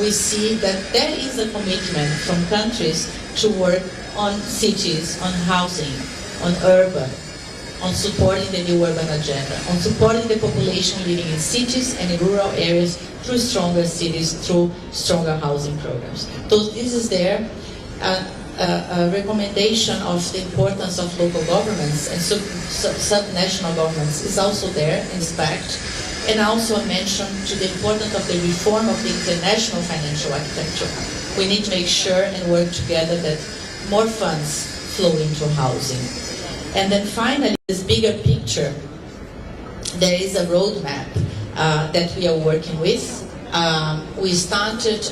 we see that there is a commitment from countries to work on cities, on housing, on urban, on supporting the new urban agenda, on supporting the population living in cities and in rural areas through stronger cities, through stronger housing programs. So this is there. A recommendation of the importance of local governments and subnational governments is also there in this pact, and also a mention to the importance of the reform of the international financial architecture. We need to make sure and work together that more funds flow into housing. And then finally, this bigger picture, there is a roadmap that we are working with. We started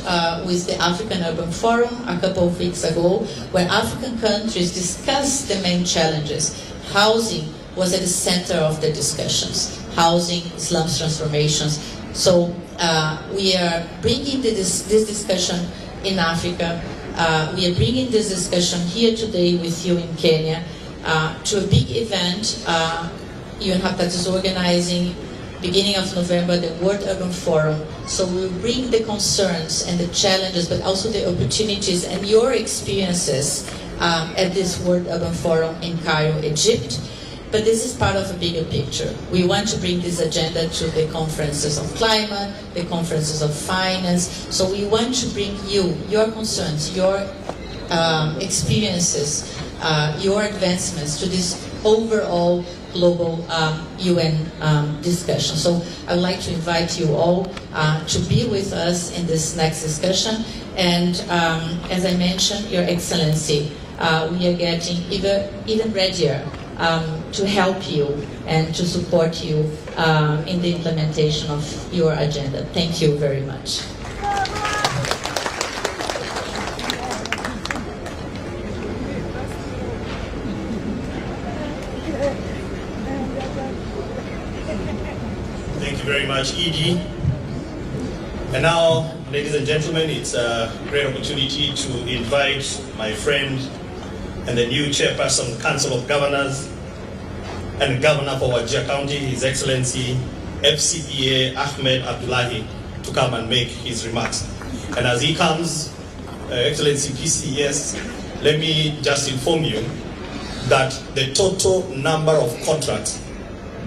with the African Urban Forum a couple of weeks ago, where African countries discussed the main challenges. Housing was at the center of the discussions. Housing, slums transformations. So we are bringing this discussion in Africa. We are bringing this discussion here today with you in Kenya to a big event. UN-Habitat is organizing beginning of November, the World Urban Forum. So we'll bring the concerns and the challenges, but also the opportunities and your experiences at this World Urban Forum in Cairo, Egypt. But this is part of a bigger picture. We want to bring this agenda to the conferences of climate, the conferences of finance. So we want to bring you, your concerns, your experiences, your advancements to this overall global UN discussion. So I would like to invite you all to be with us in this next discussion. And as I mentioned, Your Excellency, we are getting even readier to help you and to support you in the implementation of your agenda. Thank you very much. Thank you very much, Edie. And now, ladies and gentlemen, it's a great opportunity to invite my friend and the new chairperson, Council of Governors, and Governor for Wajir County, His Excellency FCPA Ahmed Abdullahi, to come and make his remarks. And as he comes, Excellency PCS, let me just inform you that the total number of contracts,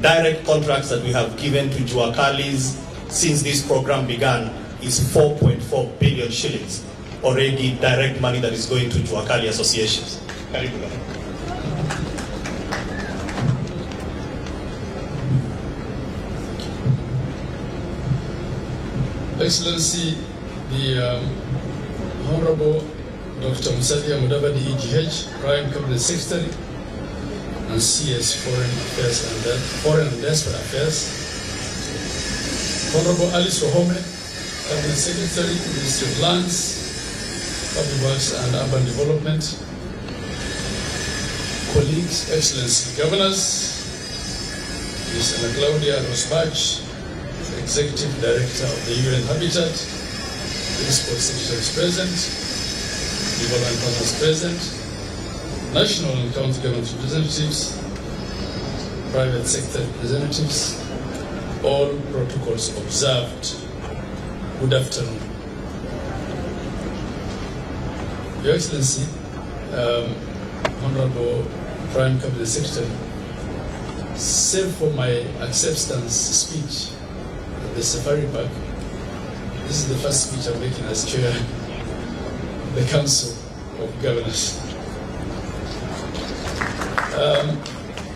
direct contracts that we have given to Juakalis since this program began is 4.4 billion shillings, already direct money that is going to Juakali associations. Excellency, the Honorable Dr. Musalia Mudavadi, EGH, Prime Cabinet Secretary, and CS Foreign Affairs and Foreign and Diaspora Affairs, Honorable Alice Wahome, Cabinet Secretary, Ministry of Lands, Public Works and Urban Development, colleagues, Excellency Governors, Ms. Ana Claudia Rosbach, Executive Director of the UN Habitat, Principal Secretary is present, Development Partners present, National and County Government representatives, private sector representatives, all protocols observed. Good afternoon. Your Excellency, Honorable Prime Cabinet Secretary, save for my acceptance speech at the Safari Park, this is the first speech I'm making as chair of the Council of Governors.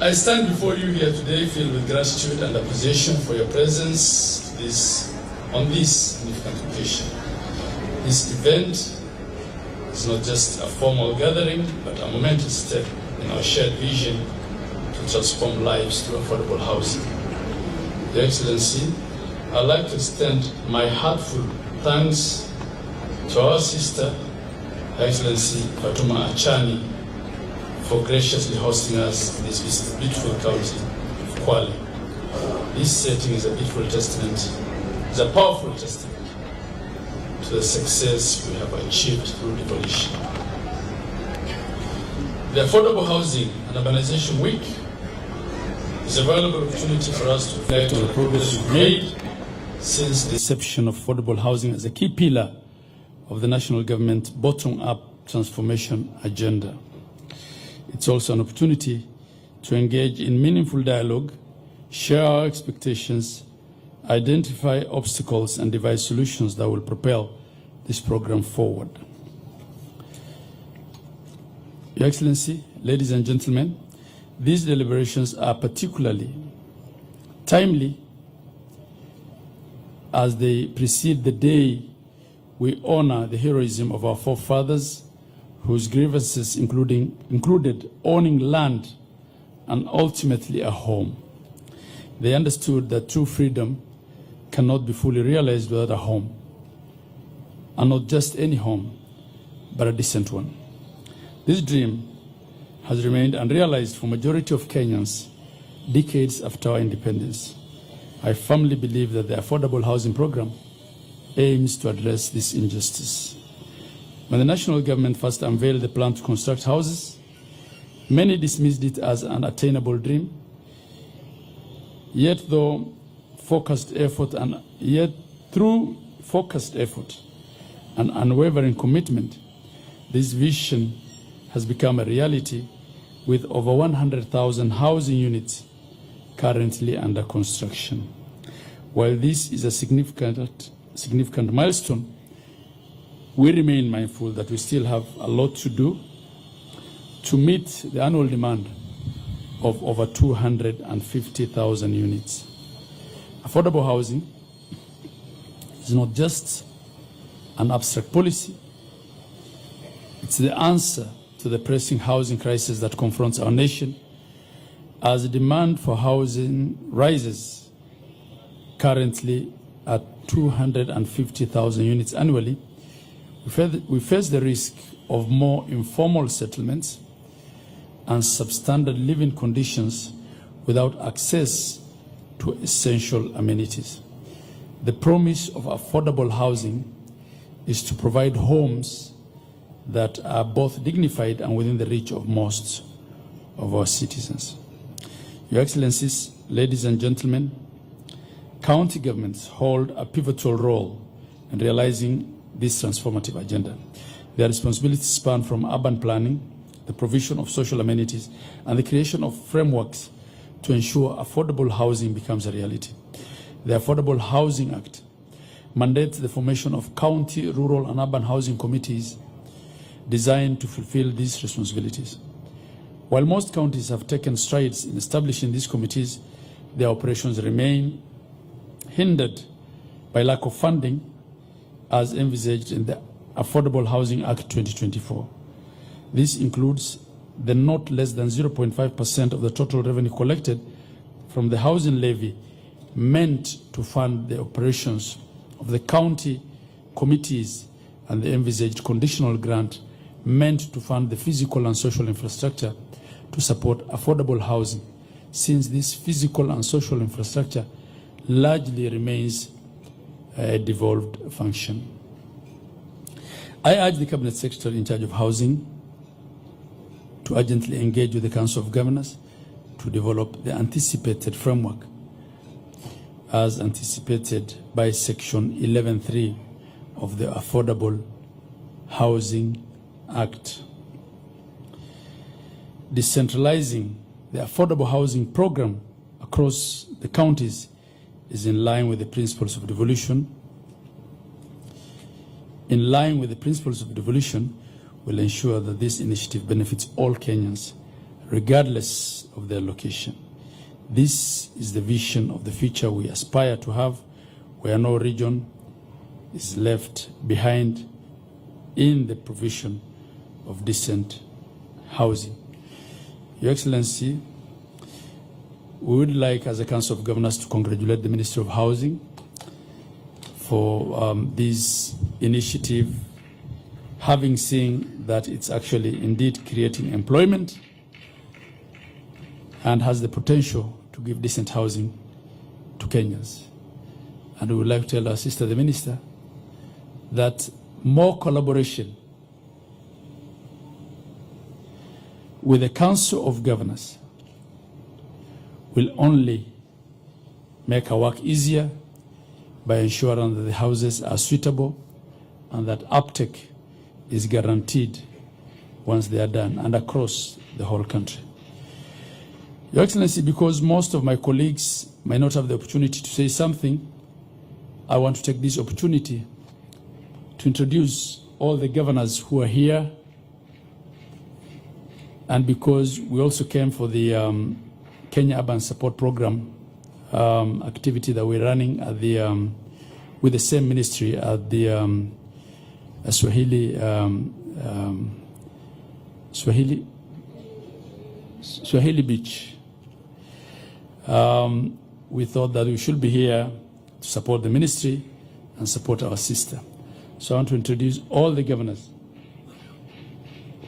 I stand before you here today filled with gratitude and appreciation for your presence on this significant occasion. This event is not just a formal gathering, but a momentous step in our shared vision to transform lives through affordable housing. Your Excellency, I'd like to extend my heartfelt thanks to our sister, Her Excellency Fatuma Achani, for graciously hosting us in this beautiful county of Kwale. This setting is a beautiful testament, is a powerful testament to the success we have achieved through devolution. The Affordable Housing and Urbanization Week is a valuable opportunity for us to reflect on the progress we've made since the inception of affordable housing as a key pillar of the national government bottom-up transformation agenda. It's also an opportunity to engage in meaningful dialogue, share our expectations, identify obstacles, and devise solutions that will propel this program forward. Your Excellency, ladies and gentlemen, these deliberations are particularly timely as they precede the day we honor the heroism of our forefathers, whose grievances included owning land and ultimately a home. They understood that true freedom cannot be fully realized without a home, and not just any home, but a decent one. This dream has remained unrealized for majority of Kenyans decades after our independence. I firmly believe that the affordable housing program aims to address this injustice. When the national government first unveiled the plan to construct houses, many dismissed it as an attainable dream. Yet through focused effort and unwavering commitment, this vision has become a reality, with over 100,000 housing units currently under construction. While this is a significant milestone, we remain mindful that we still have a lot to do to meet the annual demand of over 250,000 units. Affordable housing is not just an abstract policy, it's the answer to the pressing housing crisis that confronts our nation. As the demand for housing rises, currently at 250,000 units annually, we face the risk of more informal settlements and substandard living conditions without access to essential amenities. The promise of affordable housing is to provide homes that are both dignified and within the reach of most of our citizens. Your Excellencies, ladies and gentlemen, county governments hold a pivotal role in realizing this transformative agenda. Their responsibilities span from urban planning, the provision of social amenities, and the creation of frameworks to ensure affordable housing becomes a reality. The Affordable Housing Act mandates the formation of county, rural, and urban housing committees designed to fulfill these responsibilities. While most counties have taken strides in establishing these committees, their operations remain hindered by lack of funding as envisaged in the Affordable Housing Act 2024. This includes the not less than 0.5% of the total revenue collected from the housing levy meant to fund the operations of the county committees and the envisaged conditional grant meant to fund the physical and social infrastructure to support affordable housing, since this physical and social infrastructure largely remains a devolved function. I urge the Cabinet Secretary in charge of housing to urgently engage with the Council of Governors to develop the anticipated framework as anticipated by Section 11.3 of the Affordable Housing Act. Decentralizing the affordable housing program across the counties is in line with the principles of devolution. In line with the principles of devolution, will ensure that this initiative benefits all Kenyans, regardless of their location. This is the vision of the future we aspire to have, where no region is left behind in the provision of decent housing. Your Excellency, we would like, as a Council of Governors, to congratulate the Ministry of Housing for this initiative, having seen that it's actually indeed creating employment and has the potential to give decent housing to Kenyans. And we would like to tell our sister, the Minister, that more collaboration with the Council of Governors will only make our work easier by ensuring that the houses are suitable, and that uptake is guaranteed once they are done and across the whole country. Your Excellency, because most of my colleagues may not have the opportunity to say something, I want to take this opportunity to introduce all the governors who are here, and because we also came for the Kenya Urban Support Program activity that we're running at the with the same ministry at the Swahili Beach. We thought that we should be here to support the ministry and support our sister. So I want to introduce all the governors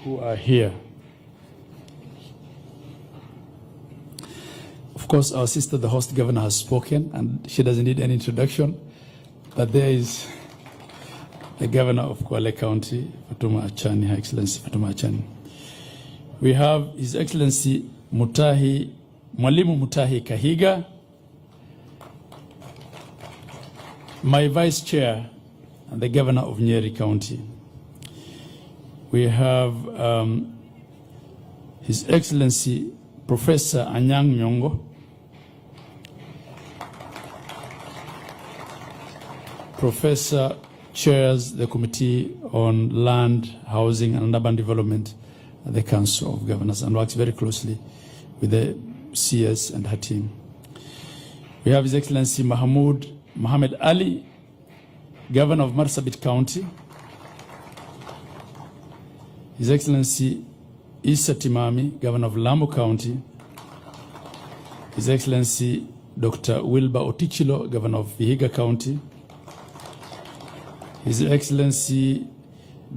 who are here. Of course, our sister, the host governor, has spoken, and she doesn't need any introduction. But there is the governor of Kwale County, Fatuma Achani, Her Excellency Fatuma Achani. We have His Excellency Mwalimu Mutahi Kahiga, my Vice Chair and the Governor of Nyeri County. We have His Excellency Professor Anyang' Nyong'o, Professor chairs the Committee on Land, Housing and Urban Development at the Council of Governors and works very closely with the CS and her team. We have His Excellency Mohammed Ali, Governor of Marsabit County. His Excellency Issa Timami, Governor of Lamu County. His Excellency Dr. Wilbur Otichilo, Governor of Vihiga County. His Excellency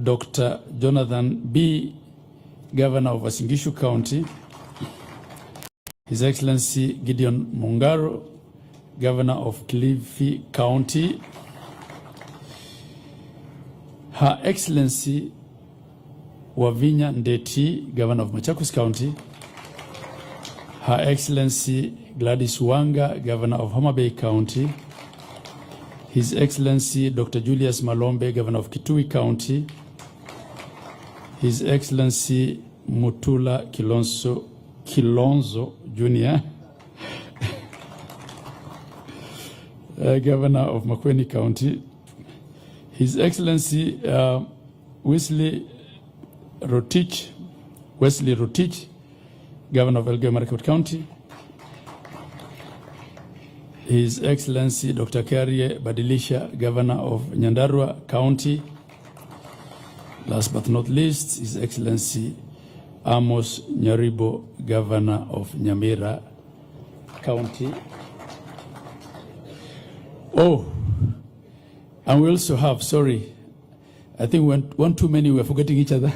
Dr. Jonathan B., Governor of Uasin Gishu County. His Excellency Gideon Mungaro, Governor of Kilifi County. Her Excellency Wavinya Ndeti, Governor of Machakos County. Her Excellency Gladys Wanga, Governor of Homa Bay County. His Excellency Dr. Julius Malombe, Governor of Kitui County. His Excellency Mutula Kilonzo Jr., Governor of Makueni County. His Excellency Wesley Rotich, Governor of Elgeyo Marakwet County. His Excellency Dr. Karie Badilisha, Governor of Nyandarua County. Last but not least, His Excellency Amos Nyaribo, Governor of Nyamira County. Oh, and we also have, sorry, I think one too many, we're forgetting each other.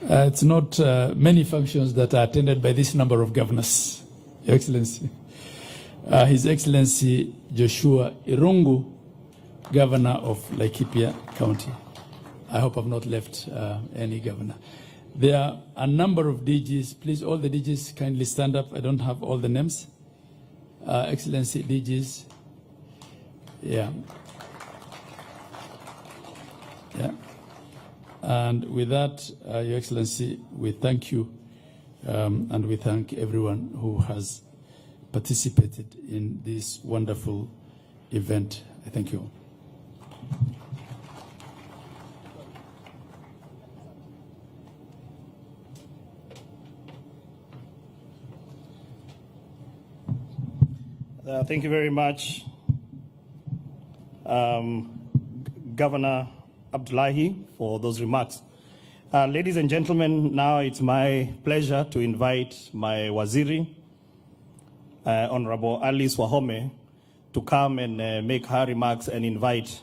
It's not many functions that are attended by this number of governors, Your Excellency. His Excellency Joshua Irungu, Governor of Laikipia County. I hope I've not left any governor. There are a number of DGs. Please, all the DGs, kindly stand up. I don't have all the names. Excellency DGs. Yeah. And with that, Your Excellency, we thank you and we thank everyone who has participated in this wonderful event. I thank you all. Thank you very much, Governor Abdullahi, for those remarks. Ladies and gentlemen, now it's my pleasure to invite my Waziri, Honorable Alice Wahome, to come and make her remarks and invite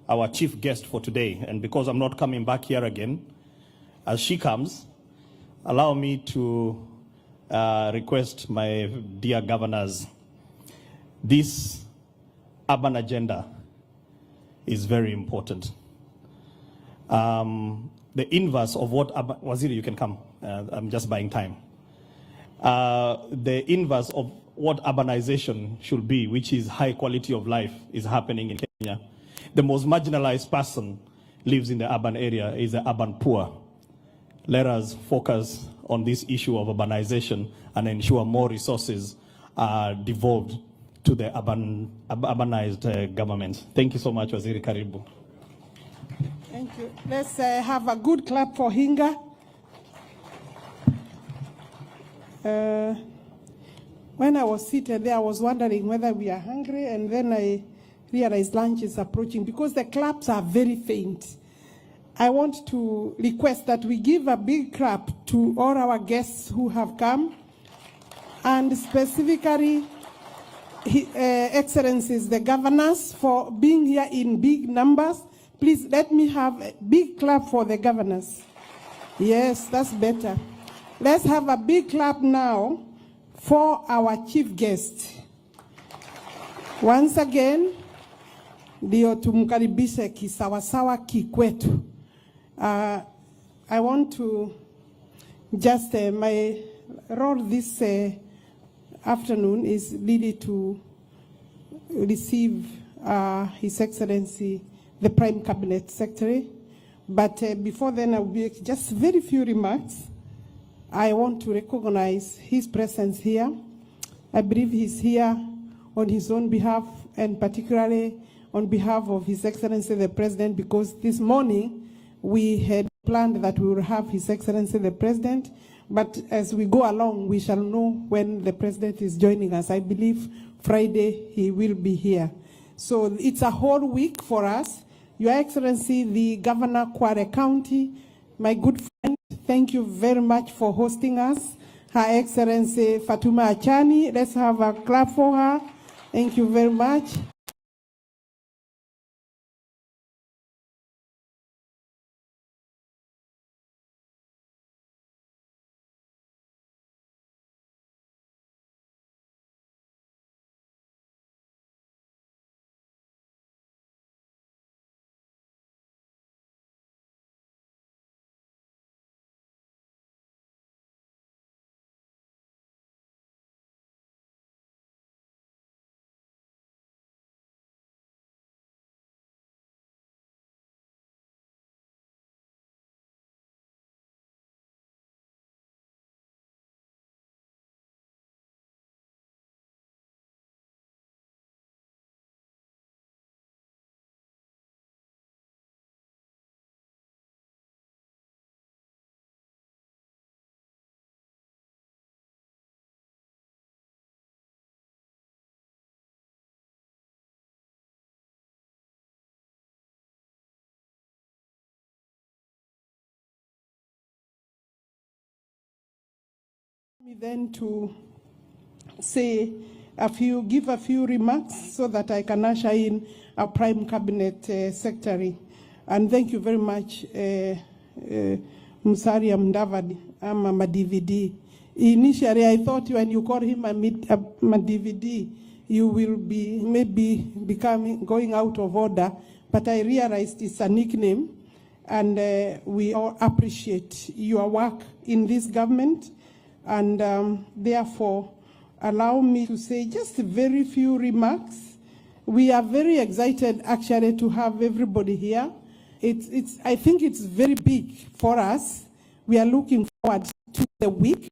our chief guest for today. And because I'm not coming back here again, as she comes, allow me to request my dear governors. This urban agenda is very important. The inverse of what Waziri, you can come. I'm just buying time. The inverse of what urbanization should be, which is high quality of life, is happening in Kenya. the most marginalized person lives in the urban area, is the urban poor. Let us focus on this issue of urbanization and ensure more resources are devolved to the urbanized governments. Thank you so much, Waziri. Karibu. Thank you. Let's have a good clap for Hinga. When I was seated there, I was wondering whether we are hungry, and then I realized lunch is approaching because the claps are very faint. I want to request that we give a big clap to all our guests who have come, and specifically Excellencies, the governors, for being here in big numbers. Please let me have a big clap for the governors. Yes, that's better. Let's have a big clap now for our chief guest. Once again, ndio tumkaribishe kisawasawa kikwetu. I want to just, my role this afternoon is really to receive His Excellency, the Prime Cabinet Secretary. But before then, I will be just very few remarks. I want to recognize his presence here. I believe he's here on his own behalf, and particularly on behalf of His Excellency the President, because this morning we had planned that we will have His Excellency the President, but as we go along, we shall know when the President is joining us. I believe Friday he will be here. So it's a whole week for us. Your Excellency, the Governor, Kwale County, my good friend, thank you very much for hosting us. Her Excellency Fatuma Achani, let's have a clap for her. Thank you very much. Me then to say give a few remarks so that I can usher in our Prime Cabinet Secretary. And thank you very much, Musalia Mudavadi, my DVD. Initially, I thought when you call him a DVD, you will be maybe going out of order, but I realized it's a nickname, and we all appreciate your work in this government. And therefore, allow me to say just very few remarks. We are very excited, actually, to have everybody here. I think it's very big for us. We are looking forward to the week.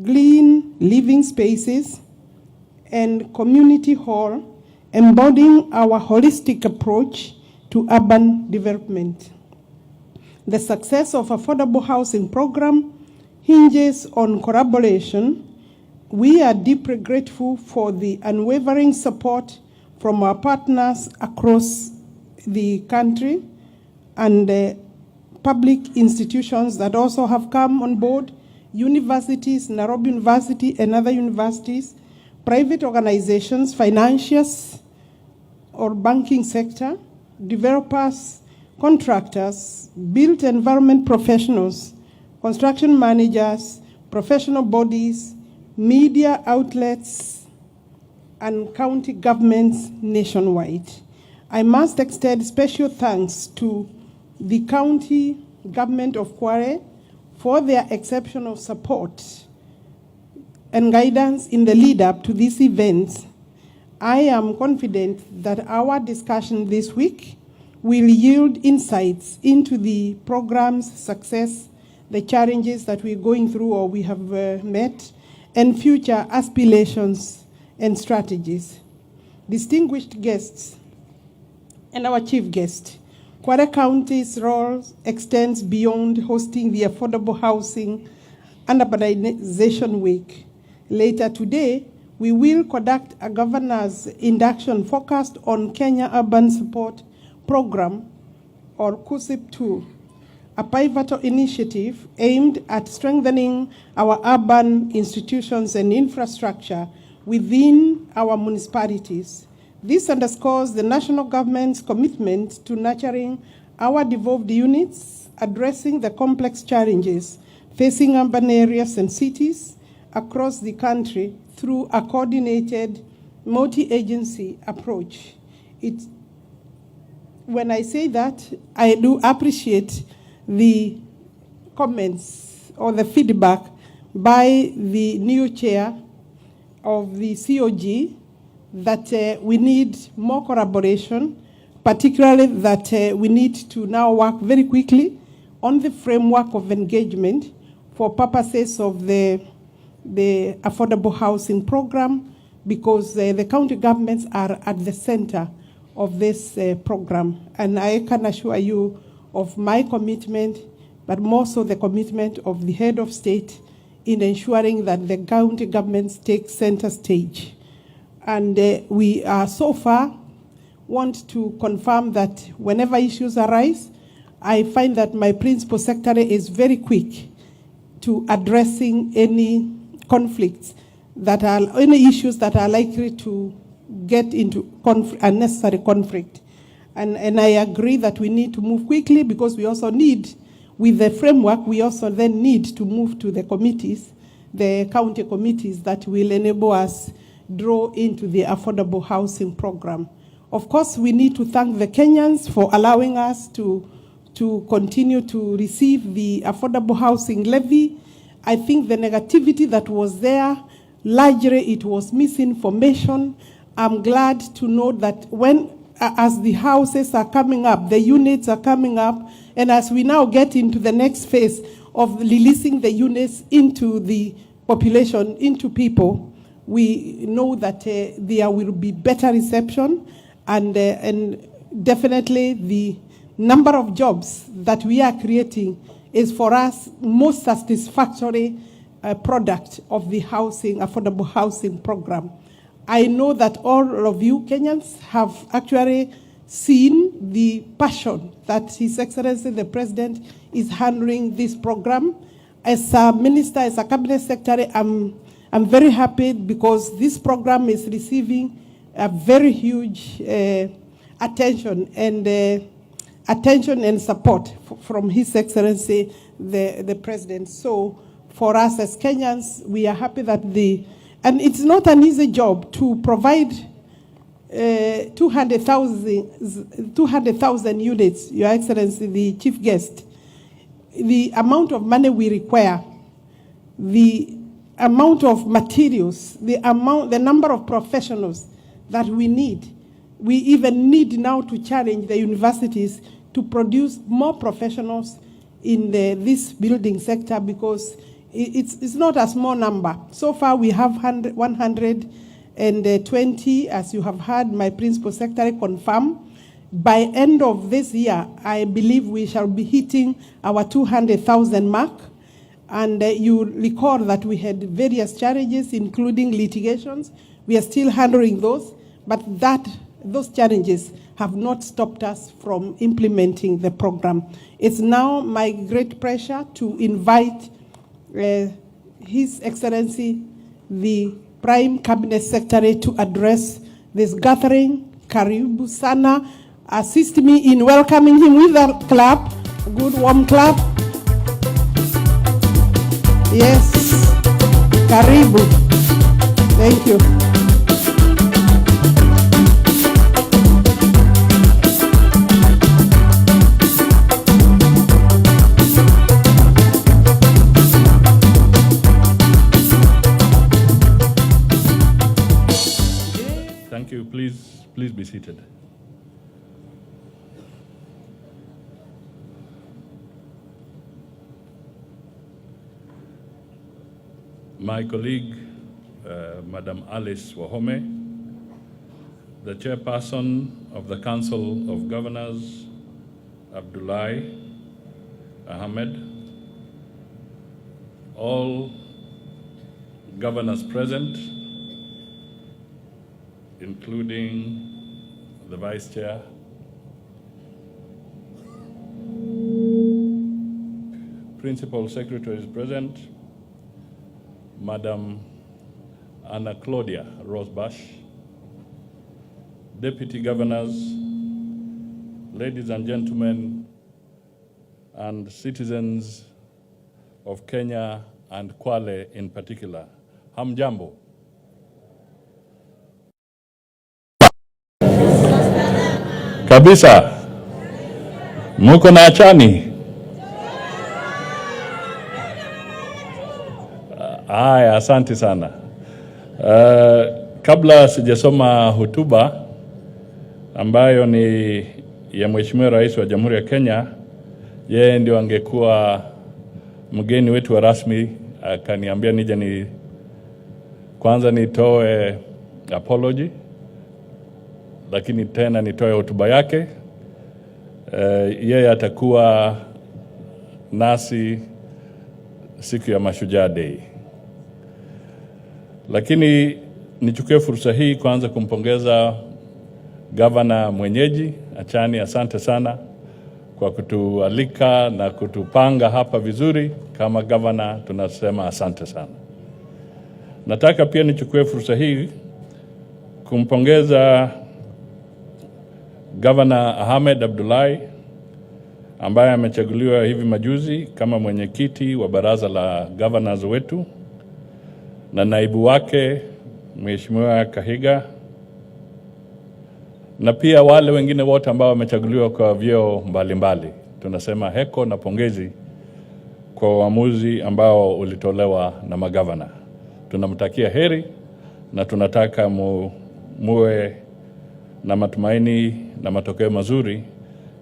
clean living spaces, and community hall, embodying our holistic approach to urban development. The success of affordable housing program hinges on collaboration. We are deeply grateful for the unwavering support from our partners across the country and public institutions that also have come on board, universities, Nairobi University and other universities, private organizations, financiers or banking sector, developers, contractors, built environment professionals, construction managers, professional bodies, media outlets, and county governments nationwide. I must extend special thanks to the county government of Kwale for their exceptional support and guidance in the lead up to this event. I am confident that our discussion this week will yield insights into the program's success, the challenges that we're going through or we have met, and future aspirations and strategies. Distinguished guests and our chief guest, Kwale County's role extends beyond hosting the Affordable Housing and Urbanization Week. Later today, we will conduct a governor's induction focused on Kenya Urban Support Program, or KUSIP 2, a pivotal initiative aimed at strengthening our urban institutions and infrastructure within our municipalities. This underscores the national government's commitment to nurturing our devolved units, addressing the complex challenges facing urban areas and cities across the country through a coordinated multi-agency approach. When I say that, I do appreciate the comments or the feedback by the new chair of the COG that we need more collaboration, particularly that we need to now work very quickly on the framework of engagement for purposes of the affordable housing program, because the county governments are at the center of this program. And I can assure you of my commitment, but more so the commitment of the head of state in ensuring that the county governments take center stage. And we are so far want to confirm that whenever issues arise, I find that my principal secretary is very quick to addressing any conflicts that are, any issues that are likely to get into unnecessary conflict. And I agree that we need to move quickly, because we also need, with the framework, we also then need to move to the committees, the county committees that will enable us draw into the affordable housing program. Of course, we need to thank the Kenyans for allowing us to continue to receive the affordable housing levy. I think the negativity that was there, largely it was misinformation. I'm glad to know that as the houses are coming up, the units are coming up, and as we now get into the next phase of releasing the units into the population, into people, we know that there will be better reception, and definitely the number of jobs that we are creating is for us most satisfactory product of the affordable housing program. I know that all of you Kenyans have actually seen the passion that His Excellency the President is handling this program. As a minister, as a cabinet secretary, I'm very happy because this program is receiving a very huge attention and support from His Excellency the President. So for us as Kenyans, we are happy that and it's not an easy job to provide 200,000 units, Your Excellency, the Chief Guest. The amount of money we require, the amount of materials, the number of professionals that we need. We even need now to challenge the universities to produce more professionals in this building sector, because it's not a small number. So far we have 120, as you have heard my principal secretary confirm. By end of this year, I believe we shall be hitting our 200,000 mark. And you recall that we had various challenges, including litigations. We are still handling those, but those challenges have not stopped us from implementing the program. It's now my great pleasure to invite His Excellency, the Prime Cabinet Secretary, to address this gathering. Karibu sana. Assist me in welcoming him with a clap, a good warm clap. Yes, karibu. Thank you. Thank you. Please be seated. My colleague, Madam Alice Wahome, the chairperson of the Council of Governors, Abdullahi Ahmed, all governors present, including the Vice Chair, Principal Secretaries present, Madam Anna Claudia Rosbash, Deputy Governors, ladies and gentlemen, and citizens of Kenya and Kwale in particular. Hamjambo. Kabisa. Muko na achani? Haya, asante sana. Kabla sijasoma hotuba ambayo ni ya Mheshimiwa Rais wa Jamhuri ya Kenya, yeye ndio angekuwa mgeni wetu wa rasmi, akaniambia nije kwanza nitoe apology, lakini tena nitoe hotuba yake. Yeye atakuwa nasi siku ya Mashujaa Day. Lakini nichukue fursa hii kwanza kumpongeza gavana mwenyeji Achani. Asante sana kwa kutualika na kutupanga hapa vizuri. Kama gavana tunasema asante sana. Nataka pia nichukue fursa hii kumpongeza Gavana Ahmed Abdullahi ambaye amechaguliwa hivi majuzi kama mwenyekiti wa baraza la governors wetu, na naibu wake Mheshimiwa Kahiga, na pia wale wengine wote ambao wamechaguliwa kwa vyeo mbalimbali. Tunasema heko na pongezi kwa uamuzi ambao ulitolewa na magavana. Tunamtakia heri na tunataka muwe na matumaini na matokeo mazuri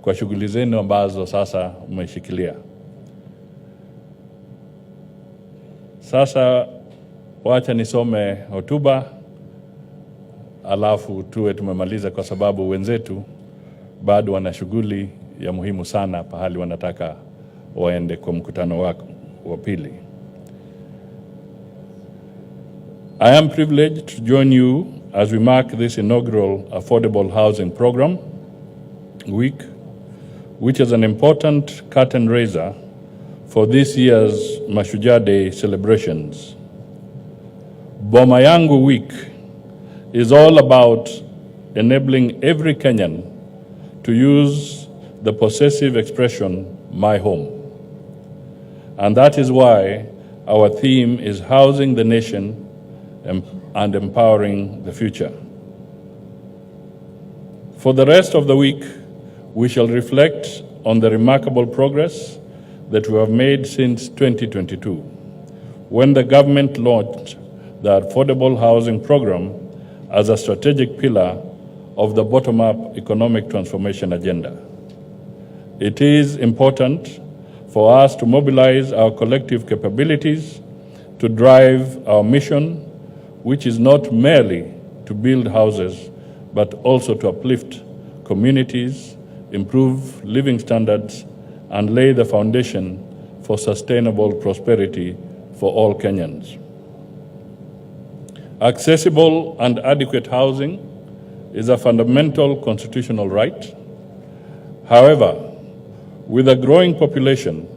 kwa shughuli zenu ambazo sasa mmeshikilia. Sasa wacha nisome hotuba alafu tuwe tumemaliza, kwa sababu wenzetu bado wana shughuli ya muhimu sana pahali wanataka waende kwa mkutano wako wa pili. I am privileged to join you as we mark this inaugural Affordable Housing Program Week, which is an important curtain raiser for this year's Mashujaa Day celebrations. Boma Yangu Week is all about enabling every Kenyan to use the possessive expression, my home. And that is why our theme is housing the nation and empowering the future. For the rest of the week, we shall reflect on the remarkable progress that we have made since 2022, when the government launched the Affordable Housing Program as a strategic pillar of the bottom-up economic transformation agenda. It is important for us to mobilize our collective capabilities to drive our mission, which is not merely to build houses, but also to uplift communities, improve living standards, and lay the foundation for sustainable prosperity for all Kenyans. Accessible and adequate housing is a fundamental constitutional right. However, with a growing population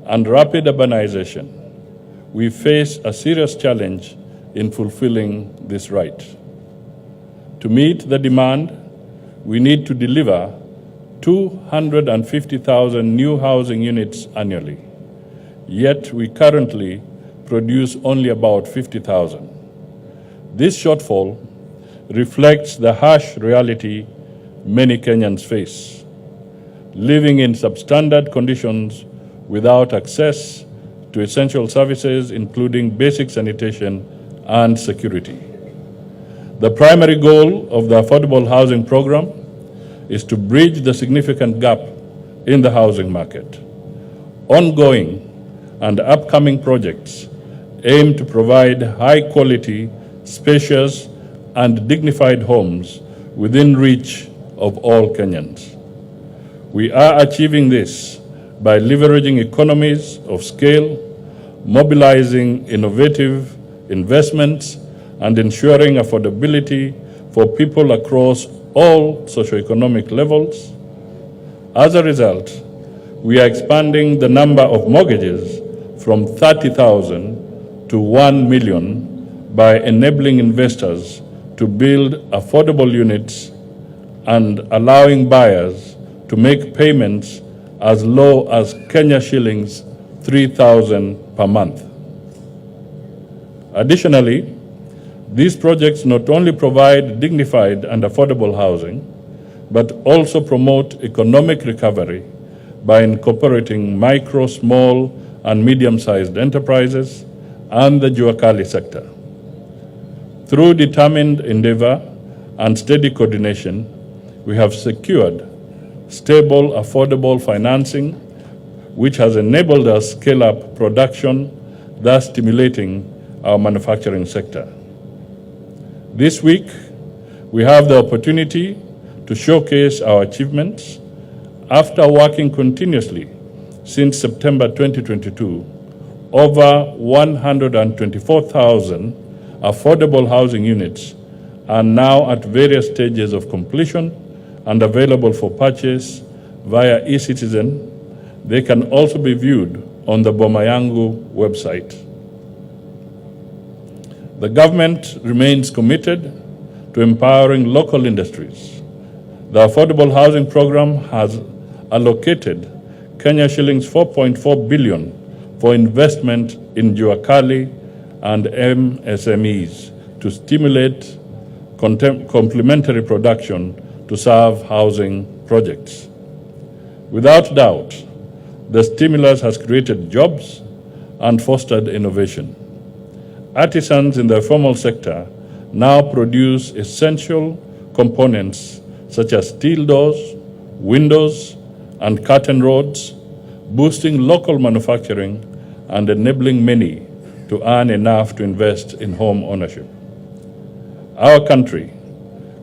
and rapid urbanization, we face a serious challenge in fulfilling this right. To meet the demand, we need to deliver 250,000 new housing units annually. Yet we currently produce only about 50,000. This shortfall reflects the harsh reality many Kenyans face, living in substandard conditions without access to essential services, including basic sanitation and security. The primary goal of the Affordable Housing Program is to bridge the significant gap in the housing market. Ongoing and upcoming projects aim to provide high-quality, spacious, and dignified homes within reach of all Kenyans. We are achieving this by leveraging economies of scale, mobilizing innovative investments, and ensuring affordability for people across all socioeconomic levels. As a result, we are expanding the number of mortgages from 30,000 to 1 million by enabling investors to build affordable units and allowing buyers to make payments as low as Kenya shillings 3,000 per month. Additionally, these projects not only provide dignified and affordable housing, but also promote economic recovery by incorporating micro, small, and medium-sized enterprises and the Jua Kali sector. Through determined endeavor and steady coordination, we have secured stable, affordable financing, which has enabled us to scale up production, thus stimulating our manufacturing sector. This week, we have the opportunity to showcase our achievements. After working continuously since September 2022, over 124,000 affordable housing units are now at various stages of completion and available for purchase via eCitizen. They can also be viewed on the Boma Yangu website. The government remains committed to empowering local industries. The Affordable Housing Program has allocated Kenya shillings 4.4 billion for investment in Jua Kali and MSMEs to stimulate complementary production to serve housing projects. Without doubt, the stimulus has created jobs and fostered innovation. Artisans in the formal sector now produce essential components such as steel doors, windows, and curtain rods, boosting local manufacturing and enabling many to earn enough to invest in home ownership. Our country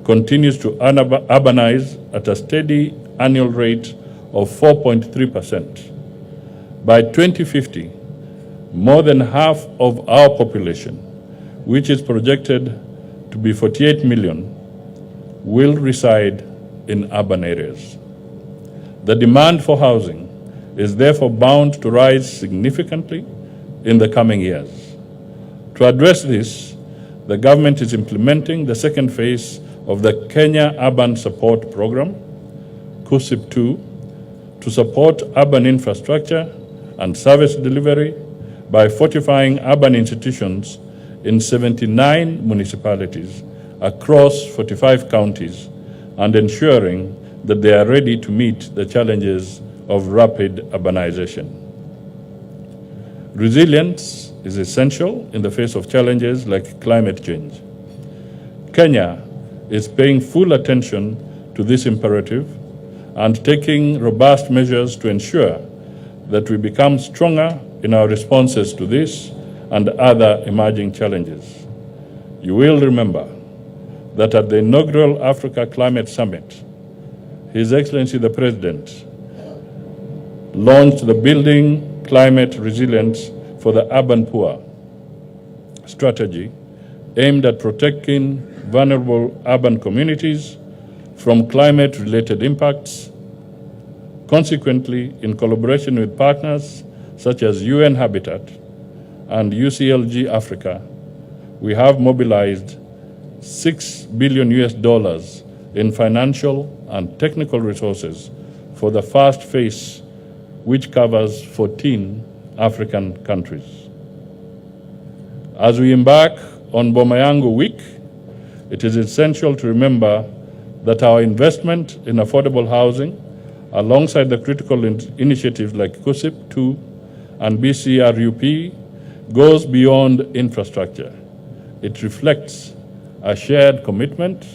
continues to urbanize at a steady annual rate of 4.3%. By 2050, more than half of our population, which is projected to be 48 million, will reside in urban areas. The demand for housing is therefore bound to rise significantly in the coming years. To address this, the government is implementing the second phase of the Kenya Urban Support Program, KUSIP 2, to support urban infrastructure and service delivery by fortifying urban institutions in 79 municipalities across 45 counties and ensuring that they are ready to meet the challenges of rapid urbanization. Resilience is essential in the face of challenges like climate change. Kenya is paying full attention to this imperative and taking robust measures to ensure that we become stronger in our responses to this and other emerging challenges. You will remember that at the inaugural Africa Climate Summit, His Excellency the President launched the Building Climate Resilience for the Urban Poor strategy aimed at protecting vulnerable urban communities from climate-related impacts. Consequently, in collaboration with partners such as UN Habitat and UCLG Africa, we have mobilized $6 billion in financial and technical resources for the first phase, which covers 14 African countries. As we embark on Boma Yangu Week, it is essential to remember that our investment in affordable housing, alongside the critical initiatives like KUSIP 2 and BCRUP, goes beyond infrastructure. It reflects a shared commitment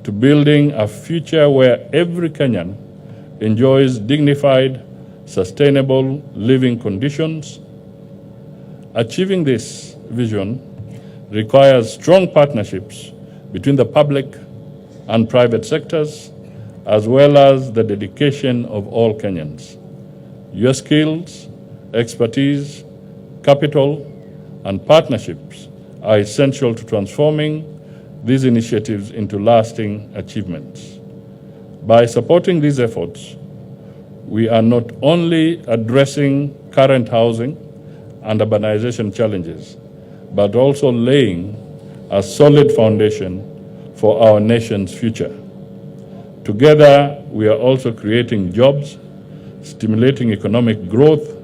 to building a future where every Kenyan enjoys dignified, sustainable living conditions. Achieving this vision requires strong partnerships between the public and private sectors, as well as the dedication of all Kenyans. Your skills, expertise, capital, and partnerships are essential to transforming these initiatives into lasting achievements. By supporting these efforts, we are not only addressing current housing and urbanization challenges, but also laying a solid foundation for our nation's future. Together, we are also creating jobs, stimulating economic growth,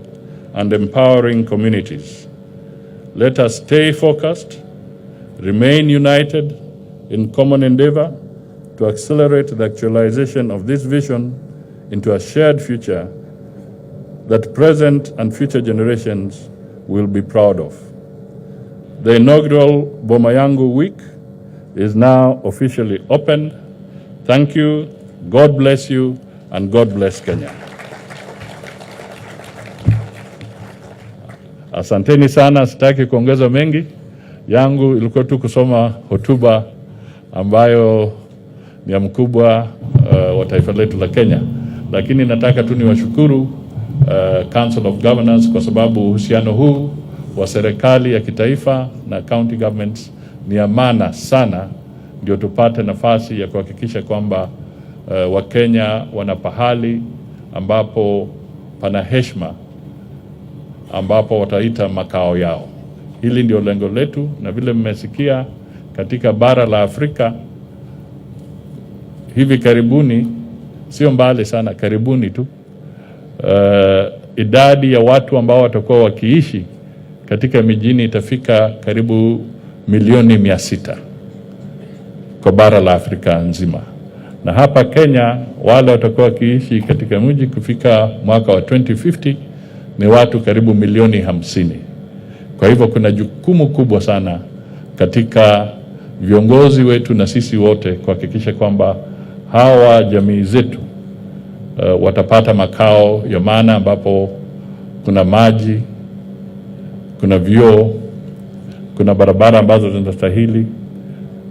and empowering communities. Let us stay focused, remain united in common endeavor to accelerate the actualization of this vision into a shared future that present and future generations will be proud of. The inaugural Boma Yangu Week is now officially opened. Thank you, God bless you, and God bless Kenya. Asanteni sana, sitaki kuongeza mengi. Yangu ilikuwa tu kusoma hotuba ambayo ni ya mkubwa wa taifa letu la Kenya. Lakini nataka tu niwashukuru Council of Governors kwa sababu uhusiano huu wa serikali ya kitaifa na county governments ni amana sana, ndio tupate nafasi ya kuhakikisha kwamba Wakenya wana pahali ambapo pana heshima, ambapo wataita makao yao. Hili ndio lengo letu, na vile mmesikia katika bara la Afrika hivi karibuni, sio mbali sana, karibuni tu, idadi ya watu ambao watakuwa wakiishi katika mijini itafika karibu milioni 600 kwa bara la Afrika nzima. Na hapa Kenya wale watakuwa wakiishi katika mji kufika mwaka wa 2050 ni watu karibu milioni 50. Kwa hivyo kuna jukumu kubwa sana katika viongozi wetu na sisi wote kuhakikisha kwamba hawa jamii zetu watapata makao ya maana ambapo kuna maji, kuna vyoo, kuna barabara ambazo zinastahili,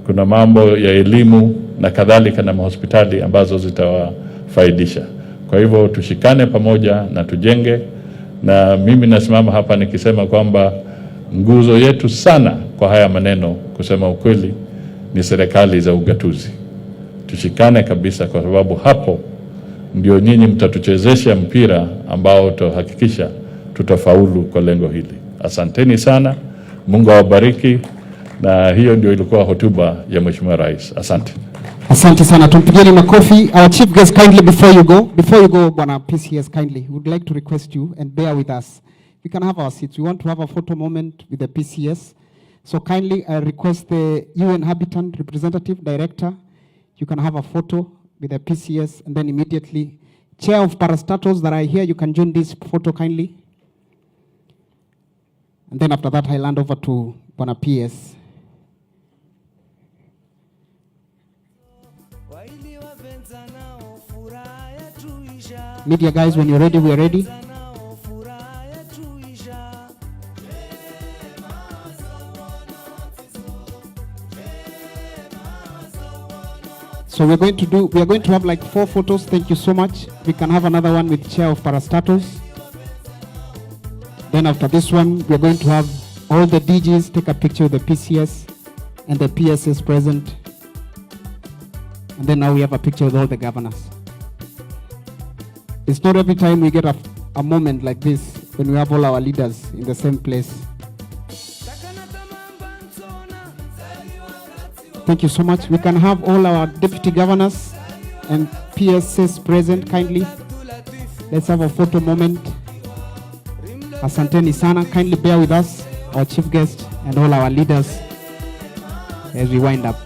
kuna mambo ya elimu na kadhalika, na mahospitali ambazo zitawafaidisha. Kwa hivyo tushikane pamoja na tujenge, na mimi nasimama hapa nikisema kwamba nguzo yetu sana kwa haya maneno, kusema ukweli, ni serikali za ugatuzi. Tushikane kabisa, kwa sababu hapo ndio nyinyi mtatuchezesha mpira ambao utahakikisha tutafaulu kwa lengo hili. Asanteni sana, Mungu awabariki, na hiyo ndio ilikuwa hotuba ya Mheshimiwa Rais. Asante. Asante sana, tumpigeni makofi. Our chief guest, kindly before you go, Bwana PCS, kindly, we would like to request you and bear with us. We can have our seats. We want to have a photo moment with the PCS. So kindly I request the UN Habitat representative director, you can have a photo with the PCS, and then immediately chair of parastatals that are here, you can join this photo kindly. And then after that I'll hand over to Bwana PS. Media guys, when you're ready, we are ready. So we are going to have like 4 photos. Thank you so much. We can have another one with chair of parastatus. Then after this one, we are going to have all the DJs take a picture with the PCS and the PSS present. And then now we have a picture with all the governors. It's not every time we get a moment like this when we have all our leaders in the same place. Thank you so much. We can have all our deputy governors and PSS present kindly. Let's have a photo moment. Asanteni sana. Kindly bear with us, our chief guest and all our leaders as we wind up.